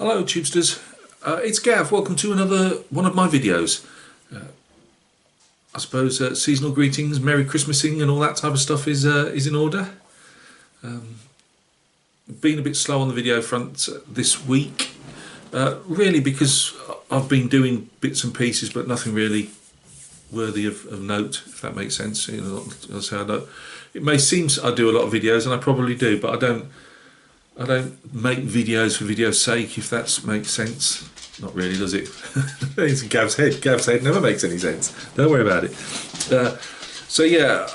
Hello Tubesters, it's Gav. Welcome to another one of my videos. I suppose seasonal greetings, Merry Christmasing and all that type of stuff is in order. Been a bit slow on the video front this week, really because I've been doing bits and pieces but nothing really worthy of note, if that makes sense. You know, it may seem I do a lot of videos, and I probably do, but I don't make videos for video's sake, if that makes sense. Not really, does it? It's Gav's head. Gav's head never makes any sense. Don't worry about it. So yeah,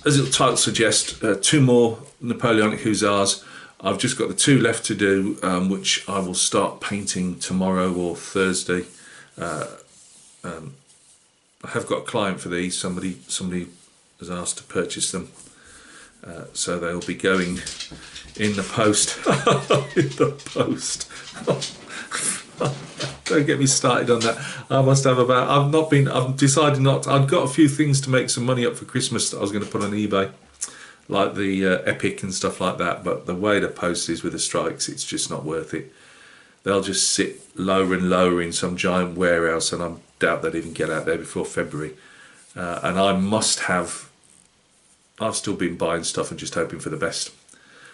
as the title suggests, 2 more Napoleonic Hussars. I've just got the 2 left to do, which I will start painting tomorrow or Thursday. I have got a client for these. Somebody has asked to purchase them, so they'll be going in the post. In the post. Don't get me started on that. I must have about. I've decided not. I've got a few things to make some money up for Christmas that I was going to put on eBay, like the Epic and stuff like that. But the way the post is with the strikes, it's just not worth it. They'll just sit lower and lower in some giant warehouse, and I doubt they'll even get out there before February. And I must have. I've still been buying stuff and just hoping for the best.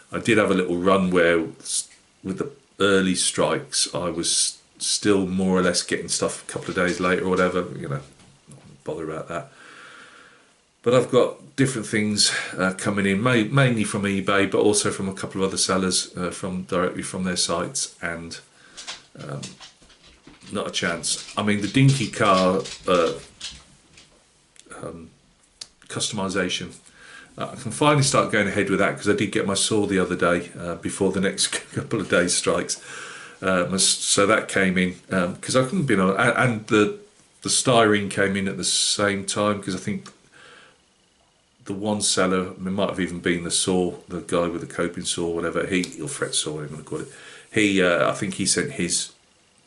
I did have a little run where, with the early strikes, I was still more or less getting stuff a couple of days later or whatever. You know, not bother about that. But I've got different things coming in, mainly from eBay, but also from a couple of other sellers directly from their sites, and not a chance. I mean, the dinky car customization. I can finally start going ahead with that because I did get my saw the other day before the next couple of days strikes. So that came in because I couldn't be on, and the styrene came in at the same time, because I think the one seller, it might have even been the saw, the guy with the coping saw, whatever, or fret saw, I'm going to call it. I think he sent his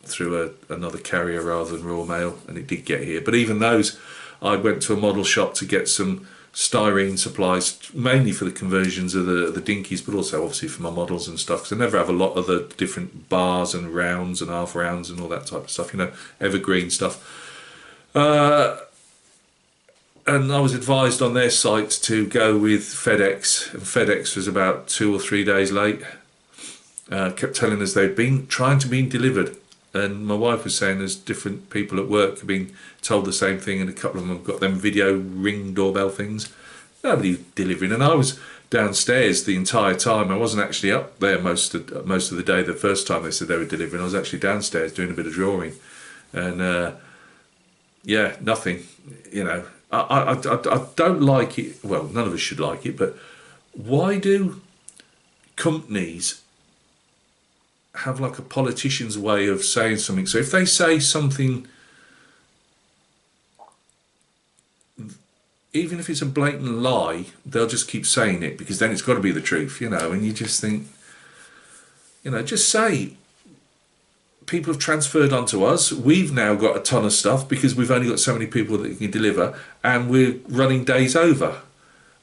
through another carrier rather than raw mail, and it did get here. But even those, I went to a model shop to get some styrene supplies, mainly for the conversions of the dinkies, but also obviously for my models and stuff, because I never have a lot of the different bars and rounds and half rounds and all that type of stuff, you know, evergreen stuff. And I was advised on their site to go with FedEx, and FedEx was about 2 or 3 days late. Kept telling us they'd been trying to be delivered, and my wife was saying there's different people at work have been told the same thing, and a couple of them have got them video ring doorbell things. Nobody delivering, and I was downstairs the entire time. I wasn't actually up there most of the day. The first time they said they were delivering, I was actually downstairs doing a bit of drawing, and yeah, nothing. You know, I don't like it. Well, none of us should like it, but why do companies have like a politician's way of saying something? So if they say something, even if it's a blatant lie, they'll just keep saying it, because then it's got to be the truth, you know. And you just think, you know, just say, people have transferred onto us, we've now got a ton of stuff because we've only got so many people that can deliver, and we're running days over.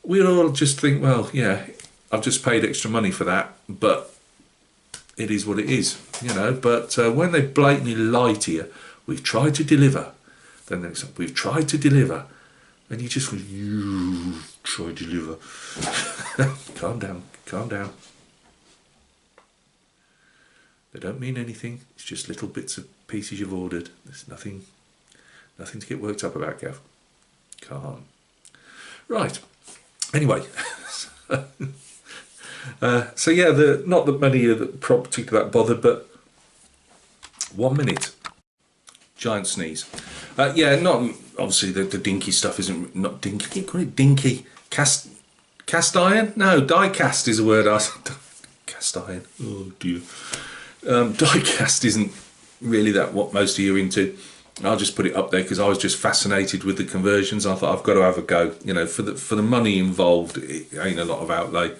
We'll all just think, well, yeah, I've just paid extra money for that, but it is what it is, you know. But when they blatantly lie to you, we've tried to deliver, then they say, we've tried to deliver, and you just go, you try to deliver. Calm down, calm down. They don't mean anything. It's just little bits of pieces you've ordered. There's nothing to get worked up about, Gav. Calm. Right. Anyway. So yeah, not that many are particularly that bothered, but 1 minute. Giant sneeze. Yeah, not obviously the dinky stuff isn't not dinky. I keep calling it dinky. Cast iron? No, die cast is a word. Cast iron. Oh dear. Die cast isn't really that what most of you are into. I'll just put it up there because I was just fascinated with the conversions. I thought I've got to have a go. You know, for the money involved, it ain't a lot of outlay.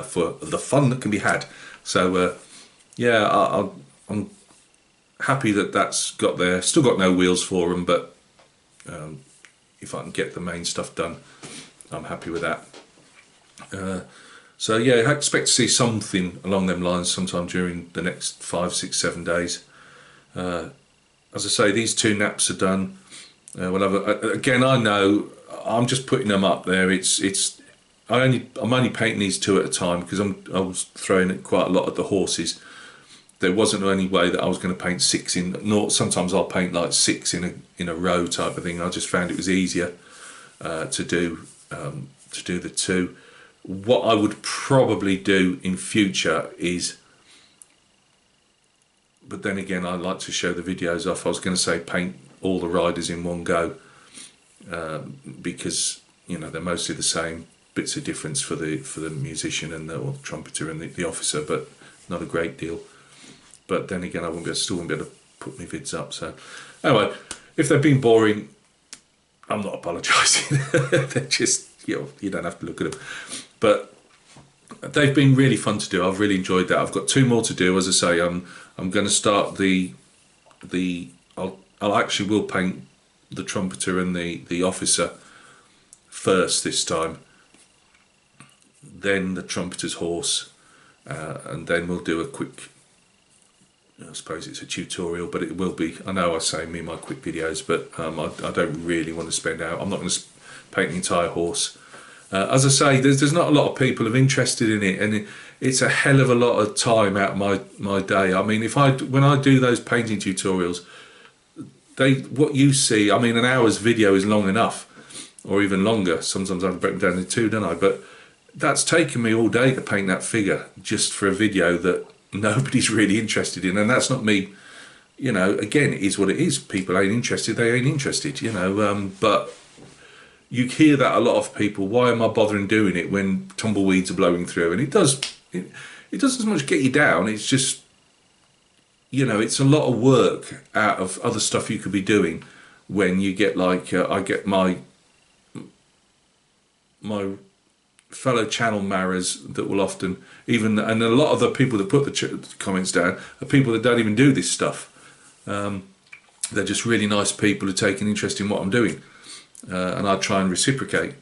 For the fun that can be had. So yeah, I'm happy that that's got there. Still got no wheels for them, but if I can get the main stuff done, I'm happy with that. So yeah, I expect to see something along them lines sometime during the next 5, 6, 7 days. As I say, these 2 naps are done. We'll have again. I know I'm just putting them up there. I'm only painting these 2 at a time because I was throwing it quite a lot at the horses. There wasn't any way that I was going to paint 6 in. Nor sometimes I'll paint like 6 in a row type of thing. I just found it was easier to do the 2. What I would probably do in future is, but then again, I like to show the videos off. I was going to say paint all the riders in one go, because they're mostly the same, bits of difference for the musician and the trumpeter and the officer, but not a great deal. But then again, I still wouldn't be able to put my vids up. So anyway, if they've been boring, I'm not apologising. They're just, you don't have to look at them. But they've been really fun to do. I've really enjoyed that. I've got 2 more to do. As I say, I'm going to start I'll actually will paint the trumpeter and the officer first this time, then the trumpeter's horse, and then we'll do a quick, I suppose it's a tutorial, but it will be, I know I say me my quick videos, but I don't really want to spend out, I'm not going to paint the entire horse. As I say, there's not a lot of people who are interested in it, and it's a hell of a lot of time out of my day. I mean, when I do those painting tutorials, what you see, I mean, an hour's video is long enough, or even longer. Sometimes I have to break them down in 2, don't I? But that's taken me all day to paint that figure just for a video that nobody's really interested in. And that's not me, again, it is what it is. People ain't interested, they ain't interested, but you hear that a lot of people, why am I bothering doing it when tumbleweeds are blowing through? And it doesn't as much get you down, it's just, it's a lot of work out of other stuff you could be doing when you get like, I get my fellow channel marrers that will often, and a lot of the people that put the comments down are people that don't even do this stuff. They're just really nice people who take an interest in what I'm doing, and I try and reciprocate.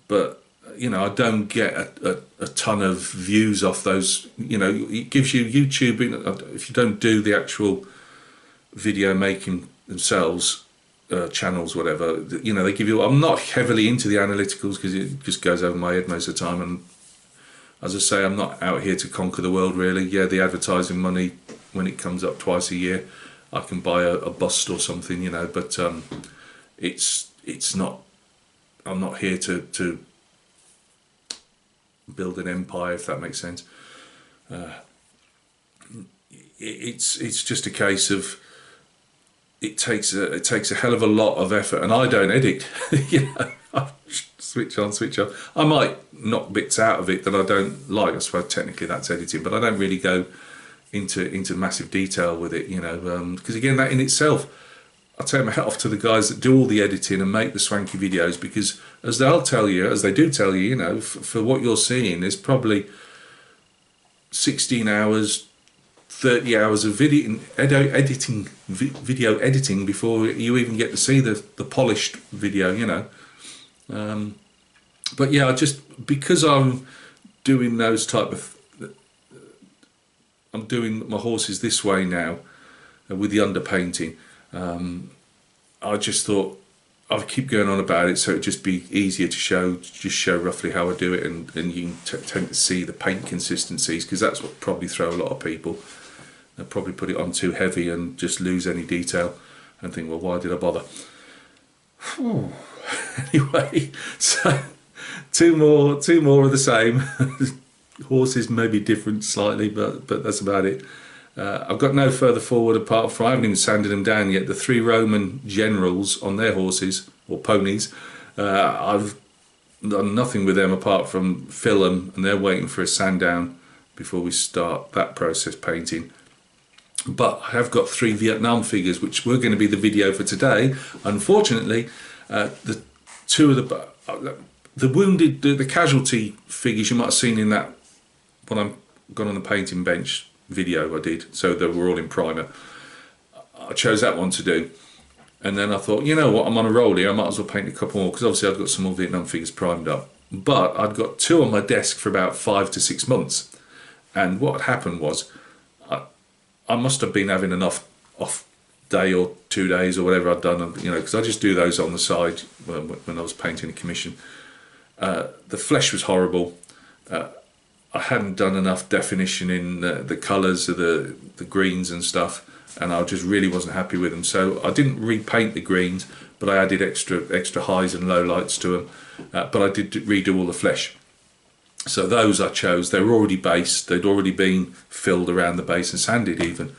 But I don't get a ton of views off those. It gives you YouTube, if you don't do the actual video making themselves, channels, whatever, they give you, I'm not heavily into the analyticals because it just goes over my head most of the time, and as I say, I'm not out here to conquer the world really. Yeah, the advertising money, when it comes up twice a year, I can buy a bust or something, but it's not, I'm not here to build an empire, if that makes sense. It's just a case of, it takes a hell of a lot of effort, and I don't edit. I switch on, switch off. I might knock bits out of it that I don't like. I suppose technically that's editing, but I don't really go into massive detail with it, because again, that in itself, I take my hat off to the guys that do all the editing and make the swanky videos, because as they do tell you, for what you're seeing, there's probably 16 hours, 30 hours of video editing before you even get to see the polished video, but yeah, because I'm doing those type of, I'm doing my horses this way now, with the underpainting. I just thought I'd keep going on about it, so it'd just be easier to show roughly how I do it, and you can tend to see the paint consistencies, because that's what probably throw a lot of people. They'll probably put it on too heavy and just lose any detail and think, well, why did I bother? Anyway, so two more of the same. Horses may be different slightly, but that's about it. I've got no further forward apart from, I haven't even sanded them down yet, the 3 Roman generals on their horses, or ponies. I've done nothing with them apart from fill them, and they're waiting for a sand down before we start that process painting. But I have got 3 Vietnam figures, which were going to be the video for today. Unfortunately, the 2 of the wounded, the casualty figures you might have seen in that, when I'm gone on the painting bench video I did, so they were all in primer. I chose that one to do, and then I thought, you know what, I'm on a roll here, I might as well paint a couple more, because obviously I've got some more Vietnam figures primed up. but I'd got 2 on my desk for about 5 to 6 months. And what had happened was, I must have been having enough off day or 2 days or whatever I'd done, you know, because I just do those on the side when I was painting a commission. The flesh was horrible. I hadn't done enough definition in the colours of the greens and stuff, and I just really wasn't happy with them. So I didn't repaint the greens, but I added extra highs and low lights to them. But I did redo all the flesh. So those I chose. They were already based. They'd already been filled around the base and sanded even.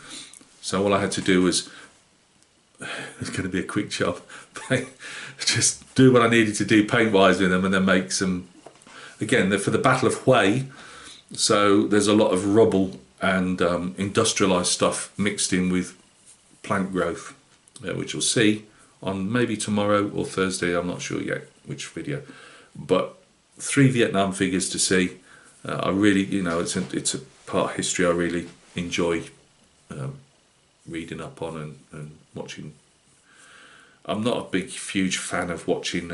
So all I had to do was, it's going to be a quick job, just do what I needed to do paint-wise with them, and then make some. Again, they're for the Battle of Hue. So there's a lot of rubble and industrialised stuff mixed in with plant growth, which you'll see on maybe tomorrow or Thursday, I'm not sure yet which video. But 3 Vietnam figures to see. I really, you know, it's a part of history I really enjoy reading up on and watching. I'm not a big, huge fan of watching,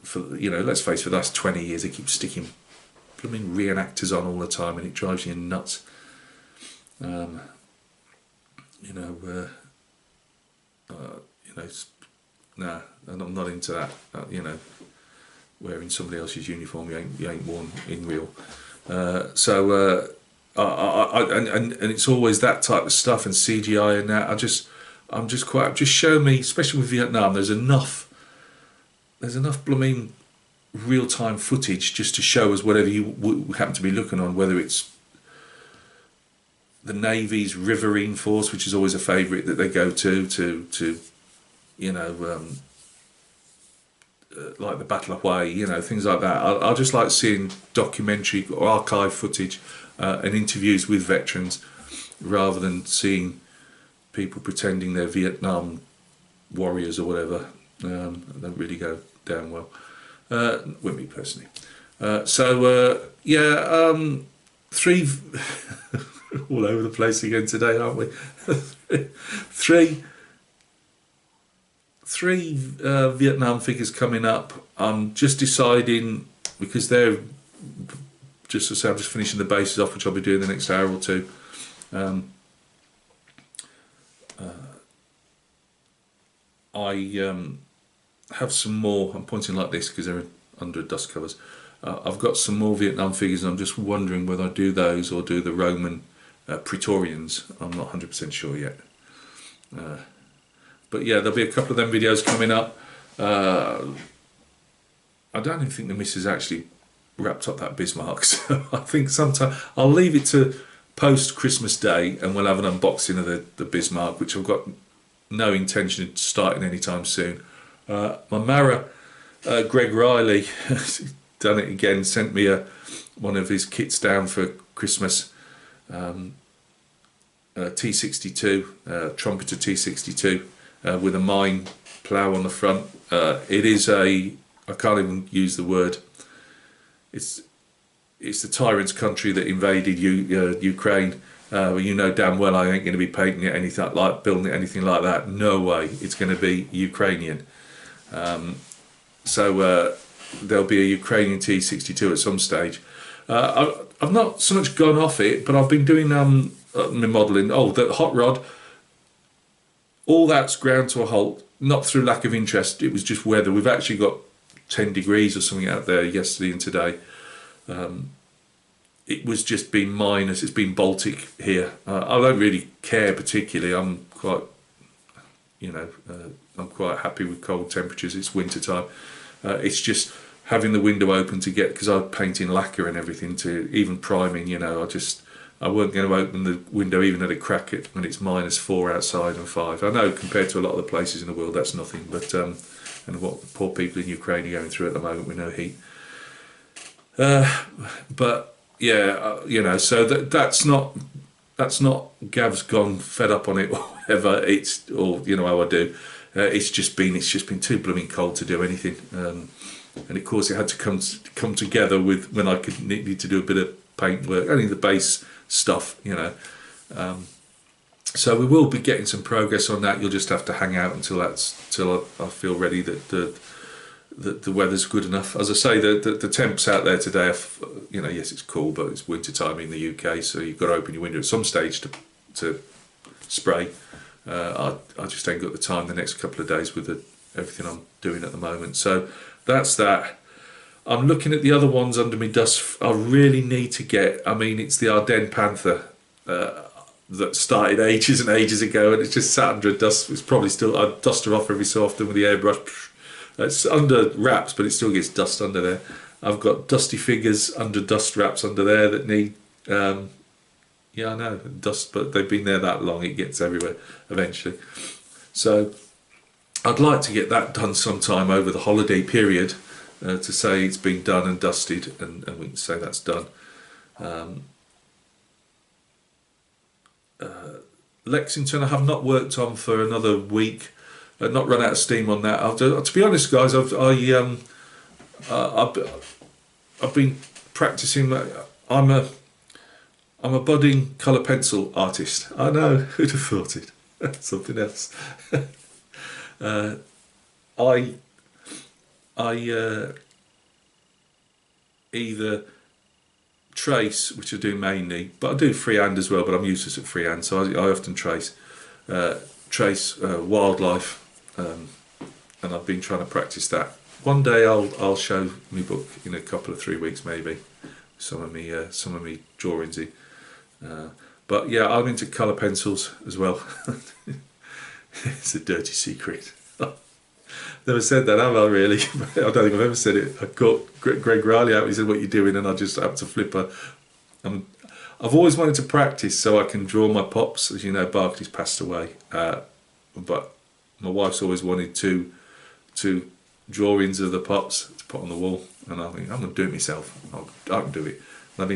for, you know, let's face it, for the last 20 years they keep sticking blooming reenactors on all the time, and it drives you nuts. You know, nah, I'm not into that. You know, wearing somebody else's uniform you ain't worn in real. And it's always that type of stuff and CGI and that. Just show me, especially with Vietnam, there's enough blooming real-time footage just to show us whatever you happen to be looking on, whether it's the Navy's riverine force, which is always a favourite that they go to you know, like the Battle of Hue, you know, things like that. I just like seeing documentary or archive footage and interviews with veterans, rather than seeing people pretending they're Vietnam warriors or whatever. They don't really go down well with me personally. Three all over the place again today, aren't we? three Vietnam figures coming up. I'm just deciding, because they're just to say, I'm just finishing the bases off, which I'll be doing the next hour or two. I have some more. I'm pointing like this because they're under dust covers. I've got some more Vietnam figures, and I'm just wondering whether I do those or do the Roman Praetorians. I'm not 100% sure yet. But yeah, there'll be a couple of them videos coming up. I don't even think the missus actually wrapped up that Bismarck, so I think sometime I'll leave it to post Christmas Day, and we'll have an unboxing of the Bismarck, which I've got no intention of starting anytime soon. My Mara, Greg Riley, done it again, sent me one of his kits down for Christmas. T62, trumpeter T62, with a mine plough on the front. It is I can't even use the word. It's the tyrant's country that invaded Ukraine. You know damn well I ain't going to be painting it anything like, building it anything like that. No way. It's going to be Ukrainian. There'll be a Ukrainian T62 at some stage. I've not so much gone off it, but I've been doing my modelling. Oh, the hot rod. All that's ground to a halt. Not through lack of interest. It was just weather. We've actually got 10 degrees or something out there yesterday and today. It was just been minus. It's been Baltic here. I don't really care particularly. I'm quite, I'm quite happy with cold temperatures. It's winter time. It's just having the window open to get, because I'm painting lacquer and everything, to even priming. I weren't going to open the window even at a crack when it's -4 outside and 5. I know compared to a lot of the places in the world that's nothing, but and what the poor people in Ukraine are going through at the moment with no heat. But yeah, so that's not Gav's gone fed up on it or whatever. How I do. It's just been too blooming cold to do anything, and of course it had to come together with when I could need to do a bit of paint work, only the base stuff, so we will be getting some progress on that. You'll just have to hang out until I feel ready that the weather's good enough. As I say, the temps out there today are, you know, yes, it's cool, but it's winter time in the UK, so you've got to open your window at some stage to spray. I just ain't got the time the next couple of days with everything I'm doing at the moment. So that's that. I'm looking at the other ones under my dust. I really need to get, I mean, it's the Ardennes Panther that started ages and ages ago, and it's just sat under a dust. It's probably still, I dust her off every so often with the airbrush. It's under wraps, but it still gets dust under there. I've got dusty figures under dust wraps under there that need, yeah, I know, dust, but they've been there that long, it gets everywhere eventually. So I'd like to get that done sometime over the holiday period, to say it's been done and dusted, and we can say that's done. Lexington I have not worked on for another week. I've not run out of steam on that. To be honest, guys, I've been practicing. I'm a budding colour pencil artist. I know, who'd have thought it? Something else. I either trace, which I do mainly, but I do freehand as well, but I'm useless at freehand, so I often trace wildlife, and I've been trying to practice that. One day I'll show my book in a couple of 3 weeks maybe, some of me drawings in. But yeah, I'm into colour pencils as well. It's a dirty secret. Never said that, have I, really? I don't think I've ever said it. I caught Greg Riley out, he said, "What are you doing?" And I just had to flip her. I've always wanted to practice so I can draw my pops. As you know, Barclay's passed away. But my wife's always wanted two drawings of the pops to put on the wall. And I think, I'm going to do it myself. I can do it. And I've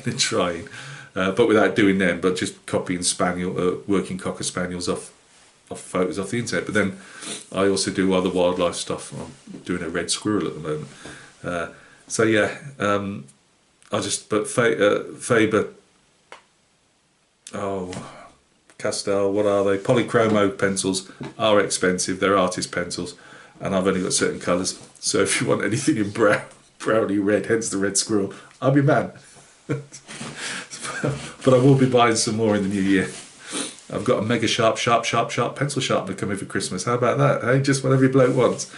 been trying. But without doing them, but just copying working Cocker Spaniels off photos off the internet. But then I also do other wildlife stuff. I'm doing a red squirrel at the moment. So yeah, Faber, Castell, what are they? Polychromo pencils are expensive. They're artist pencils, and I've only got certain colours. So if you want anything in browny red, hence the red squirrel, I'll be mad. But I will be buying some more in the new year. I've got a mega sharp pencil sharpener coming for Christmas. How about that? Hey, just what every bloke wants.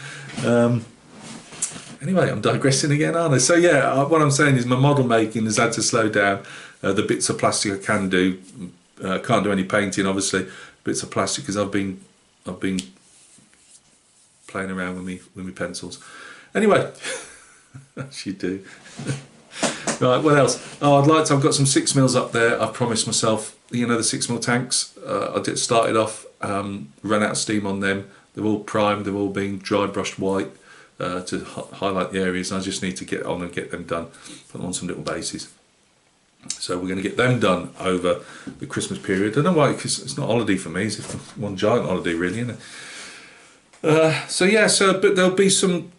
Anyway, I'm digressing again, aren't I? So yeah, what I'm saying is my model making has had to slow down. The bits of plastic I can do, can't do any painting, obviously. Bits of plastic because I've been playing around with me pencils. Anyway, as you do. Right, what else? Oh, I've got some 6mm up there. I've promised myself, you know, the 6mm tanks. I started off, ran out of steam on them. They're all primed, they're all being dry brushed white to highlight the areas. And I just need to get on and get them done, put them on some little bases. So we're going to get them done over the Christmas period. I don't know why, because it's not a holiday for me. It's one giant holiday, really, isn't it? So yeah, but there'll be some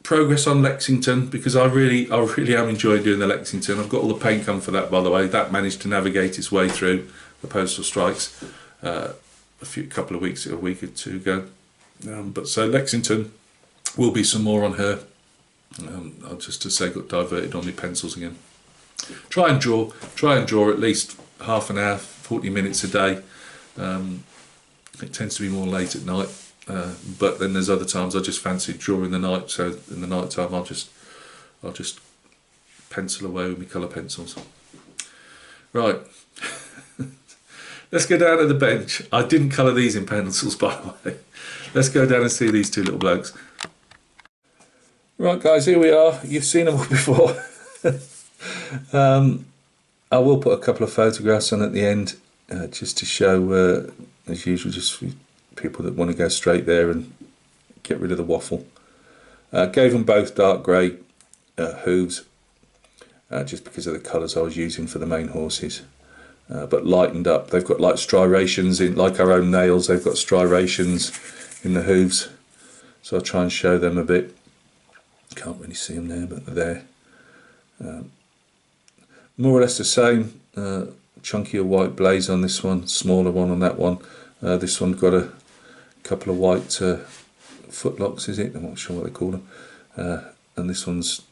progress on Lexington, because I really am enjoying doing the Lexington. I've got all the paint come for that, by the way. That managed to navigate its way through the postal strikes a week or two ago. But so Lexington will be some more on her. I'll just to say got diverted on my pencils again. Try and draw at least half an hour, 40 minutes a day. It tends to be more late at night. But then there's other times I just fancy drawing the night, so in the night time I'll just pencil away with my colour pencils. Right, let's go down to the bench. I didn't colour these in pencils, by the way. Let's go down and see these two little blokes. Right guys, here we are. You've seen them all before. I will put a couple of photographs on at the end, just to show, as usual, just for people that want to go straight there and get rid of the waffle. Gave them both dark grey hooves, just because of the colours I was using for the main horses, but lightened up. They've got like striations in, like our own nails, they've got striations in the hooves, so I'll try and show them a bit. Can't really see them there, but they're there. More or less the same, chunkier white blaze on this one, smaller one on that one. This one got a couple of white footlocks, is it? I'm not sure what they call them. And this one's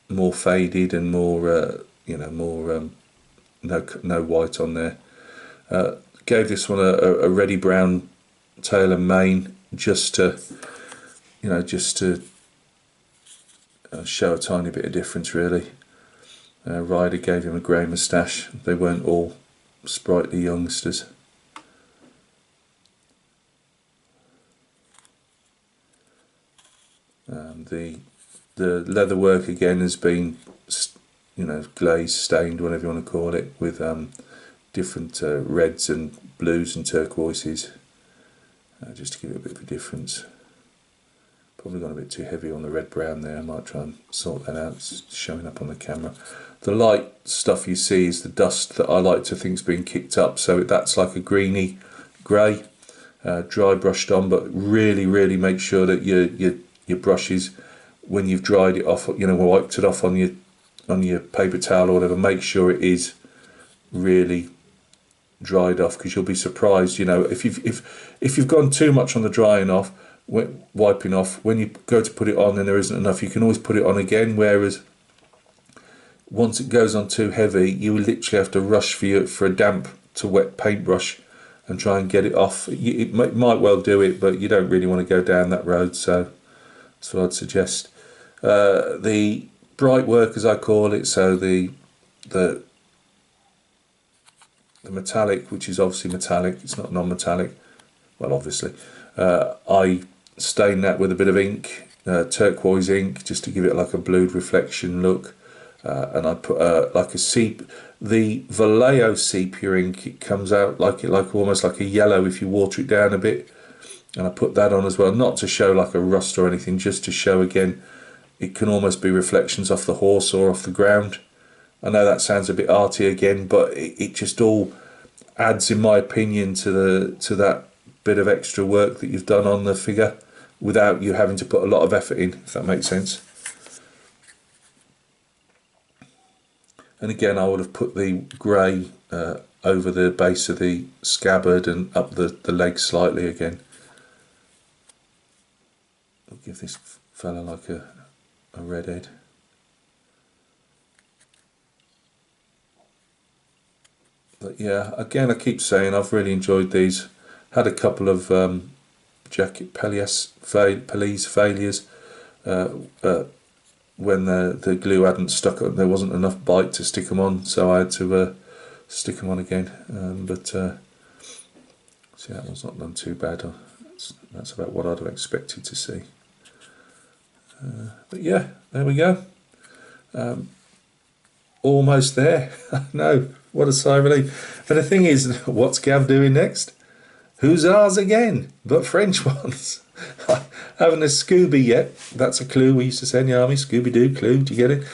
more faded and more, more no white on there. Gave this one a reddy brown tail and mane just to, show a tiny bit of difference really. Ryder gave him a grey moustache. They weren't all sprightly youngsters. The leather work again has been, glazed, stained, whatever you want to call it, with different reds and blues and turquoises, just to give it a bit of a difference. Probably gone a bit too heavy on the red brown there. I might try and sort that out. It's showing up on the camera. The light stuff you see is the dust that I like to think's been kicked up, so that's like a greeny grey, dry brushed on, but really make sure that your brushes, when you've dried it off, wiped it off on your paper towel or whatever, make sure it is really dried off, because you'll be surprised, if you've gone too much on the drying off, wiping off, when you go to put it on and there isn't enough, you can always put it on again, whereas once it goes on too heavy, you literally have to rush for a damp to wet paintbrush and try and get it off. It might well do it, but you don't really want to go down that road, so that's what I'd suggest. The bright work, as I call it, so the metallic, which is obviously metallic, it's not non-metallic, well obviously, I stain that with a bit of ink, turquoise ink, just to give it like a blued reflection look, and I put like the Vallejo sepia ink. It comes out like almost like a yellow if you water it down a bit, and I put that on as well, not to show like a rust or anything, just to show again it can almost be reflections off the horse or off the ground. I know that sounds a bit arty again, but it just all adds, in my opinion, to that bit of extra work that you've done on the figure without you having to put a lot of effort in, if that makes sense. And again, I would have put the grey over the base of the scabbard and up the legs slightly again. I'll give this fella like a redhead. But yeah, again, I keep saying I've really enjoyed these. Had a couple of jacket police failures when the glue hadn't stuck. There wasn't enough bite to stick them on, so I had to stick them on again. But see, that one's not done too bad. That's about what I'd have expected to see. But yeah, there we go. Almost there. No, what a sigh of relief. And the thing is, what's Gav doing next? Hussars again, but French ones. I haven't a Scooby yet. That's a clue we used to say in the army. Scooby-Doo clue. Do you get it?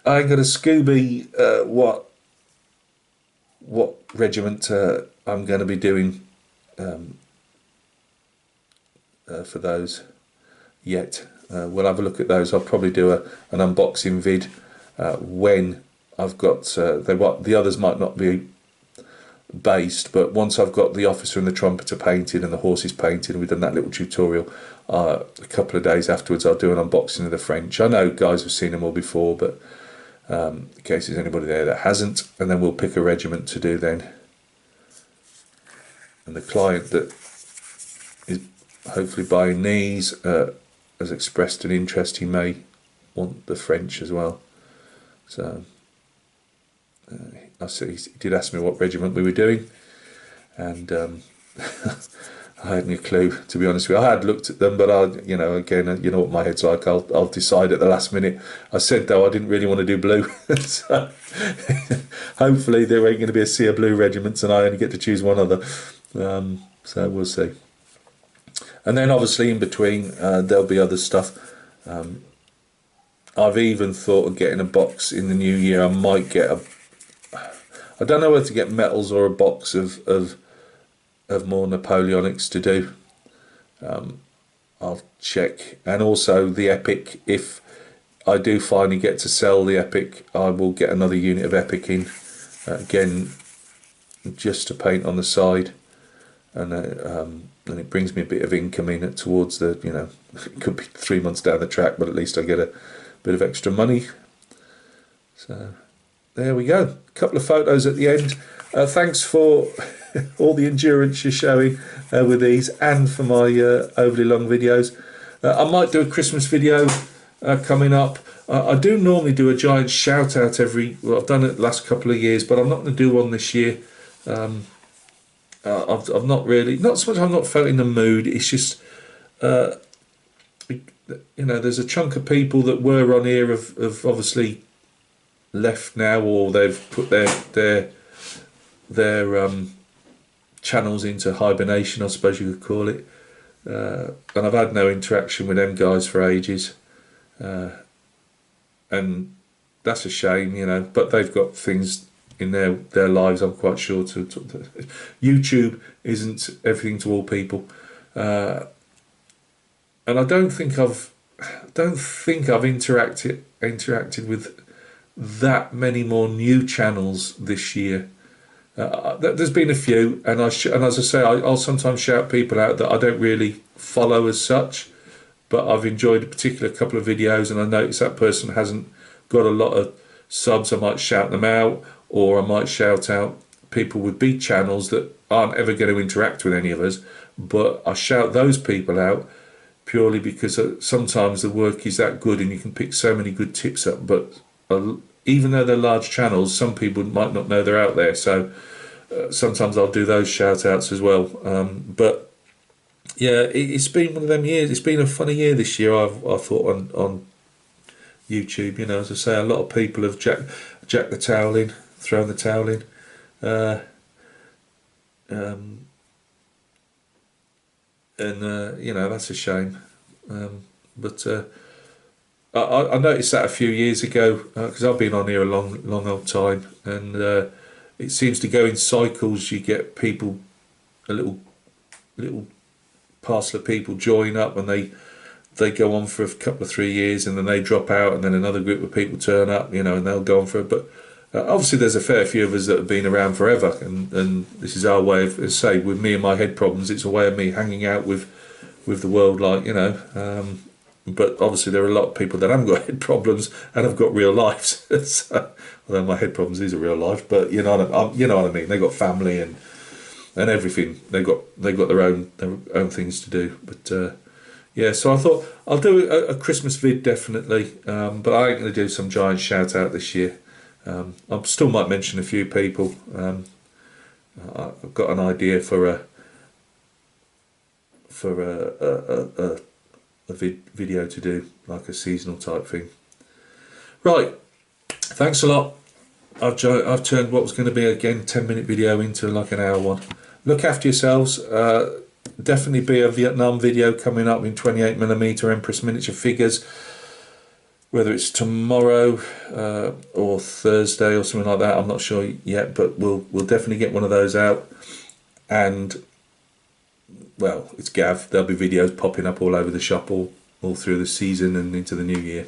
I got a Scooby. What regiment I'm going to be doing for those yet. We'll have a look at those. I'll probably do an unboxing vid when I've got the others might not be based, but once I've got the officer and the trumpeter painted and the horses painted, and we've done that little tutorial, a couple of days afterwards I'll do an unboxing of the French. I know guys have seen them all before, but in case there's anybody there that hasn't, and then we'll pick a regiment to do then. And the client that is hopefully buying these has expressed an interest. He may want the French as well, so he did ask me what regiment we were doing, and I hadn't a clue, to be honest with you. I had looked at them, but again, you know what my head's like. I'll decide at the last minute. I said though I didn't really want to do blue, so hopefully there ain't going to be a sea of blue regiments, and I only get to choose one other. So we'll see. And then obviously in between there'll be other stuff. I've even thought of getting a box in the new year. I might get I don't know whether to get medals or a box of more Napoleonics to do. I'll check. And also the Epic. If I do finally get to sell the Epic, I will get another unit of Epic in, again, just to paint on the side. and it brings me a bit of income in it towards the, you know, it could be 3 months down the track, but at least I get a bit of extra money. So there we go. A couple of photos at the end. Thanks for all the endurance you're showing with these, and for my overly long videos. I might do a Christmas video coming up. I do normally do a giant shout out well, I've done it the last couple of years, but I'm not going to do one this year. I've not really, not so much I've not felt in the mood, it's just, you know, there's a chunk of people that were on here have obviously left now, or they've put their channels into hibernation, I suppose you could call it. And I've had no interaction with them guys for ages. And that's a shame, you know, but they've got things in their lives, I'm quite sure. YouTube isn't everything to all people, and I don't think I've interacted with that many more new channels this year. There's been a few, and as I say, I'll sometimes shout people out that I don't really follow as such, but I've enjoyed a particular couple of videos, and I notice that person hasn't got a lot of subs. I might shout them out, or I might shout out people with big channels that aren't ever going to interact with any of us, but I shout those people out purely because sometimes the work is that good and you can pick so many good tips up, but even though they're large channels, some people might not know they're out there, so sometimes I'll do those shout outs as well. But yeah, it's been one of them years. It's been a funny year this year, I thought, on YouTube. You know, as I say, a lot of people have jacked the towel in, thrown the towel in. You know, that's a shame. But I noticed that a few years ago, because I've been on here a long old time, and it seems to go in cycles. You get people, a little parcel of people join up, and they go on for a couple of 3 years, and then they drop out, and then another group of people turn up, you know, and they'll go on for it. But obviously there's a fair few of us that have been around forever, and this is our way of, say, with me and my head problems, it's a way of me hanging out with the world, like, you know. But obviously there are a lot of people that haven't got head problems and have got real lives. So, although my head problems is a real life, but you know what I mean. They got family and everything. They got their own things to do. But yeah, so I thought I'll do a Christmas vid definitely, but I ain't going to do some giant shout out this year. I still might mention a few people. I've got an idea for a video to do, like a seasonal type thing. Right, thanks a lot. I've turned what was going to be again 10-minute video into like an hour one. Look after yourselves. Definitely be a Vietnam video coming up in 28mm Empress miniature figures, whether it's tomorrow or Thursday or something like that. I'm not sure yet, but we'll definitely get one of those out. And well, it's Gav. There'll be videos popping up all over the shop all through the season and into the new year.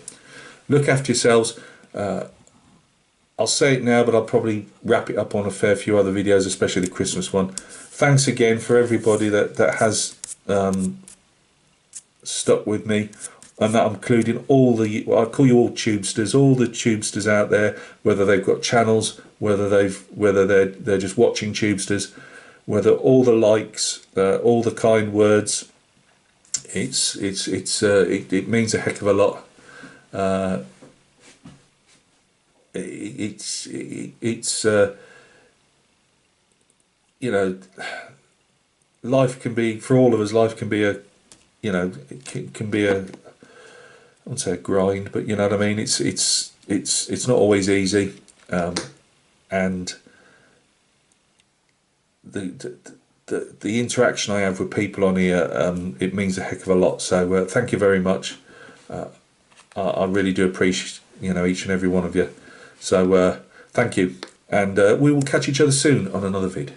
Look after yourselves. I'll say it now, but I'll probably wrap it up on a fair few other videos, especially the Christmas one. Thanks again for everybody that has stuck with me, and that I'm including all the, well, I call you all tubesters, all the tubesters out there, whether they've got channels, whether they're just watching tubesters, whether all the likes, all the kind words. It means a heck of a lot. It's you know, life can be, for all of us, life can be a, you know, it can be a, I won't say a grind, but you know what I mean. It's not always easy, and the interaction I have with people on here, it means a heck of a lot. So thank you very much. I really do appreciate, you know, each and every one of you. So thank you, and we will catch each other soon on another vid.